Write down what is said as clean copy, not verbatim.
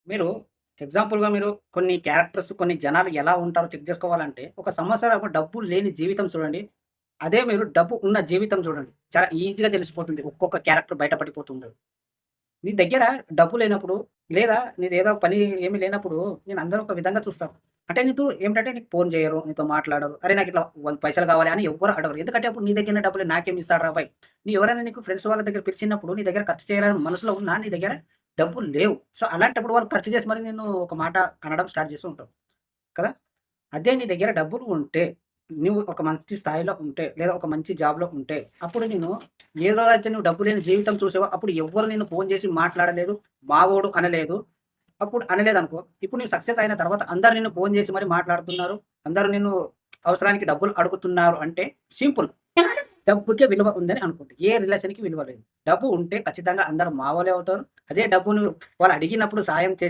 మీరు మీరు కొన్ని క్యారెక్టర్స్, కొన్ని జనాలు ఎలా ఉంటారో చెక్ జేసుకోవాలంటే, ఒక సంవత్సరపు డబ్బు లేని జీవితం చూడండి. అదే మీరు డబ్బు ఉన్న జీవితం చూడండి. చాలా ఈజీగా తెలిసిపోతుంది. ఒక్కొక్క క్యారెక్టర్ బయట పడిపోతుంటది. నీ దగ్గర డబ్బు లేనప్పుడు, లేదా నీదేదో పని ఏమి లేనప్పుడు, అందరూ ఒక విధంగా చూస్తారు. అంటే నీకు ఫోను జేయరు, నీతో మాట్లాడరు. అరే! నాకిట్లా పైసలు కావాలి అని ఎవ్వరు అడగరు. ఎందుకంటే అప్పుడు నీ దగ్గర డబ్బులు నాకేమి ఇస్తాడురా బాయ్! ఎవరైనా నీకు ఫ్రెండ్స్ వాళ్ళ దగ్గర పిలిచినప్పుడు నీ దగ్గర ఖర్చు చేయాలని మనసులో ఉన్నా నీ దగ్గర డబ్బులు లేవు. సో, అలాంటప్పుడు వాళ్ళు ఖర్చు చేసి మరి నిన్ను ఒక మాట అనడం స్టార్ట్ చేస్తూ ఉంటారు. కదా! అదే నీ దగ్గర డబ్బులు ఉంటే, నువ్వు ఒక మంచి స్థాయిలో ఉంటే, లేదా ఒక మంచి జాబ్‌లో ఉంటే, అప్పుడు ఏ రోజైతే నువ్వు డబ్బు లేని జీవితం చూసావో, అప్పుడు ఎవ్వరు నిన్ను ఫోను చేసి మాట్లాడలేదు, మావోడు అనలేదు. అప్పుడు అనలేదనుకో, ఇప్పుడు నువ్వు సక్సెస్ అయిన తర్వాత అందరూ నిన్ను ఫోను చేసి మరి మాట్లాడుతున్నారు. అందరూ నిన్ను అవసరానికి డబ్బులు అడుగుతున్నారు అంటే సింపుల్. డబ్బుకే విలువ ఉందని అనుకోండి. ఏ రిలేషన్‌కి విలువ లేదు. డబ్బు ఉంటే ఖచ్చితంగా అందరూ మావోలే అవుతారు. అదే డబ్బును వాళ్ళు అడిగినప్పుడు సాయం చేసి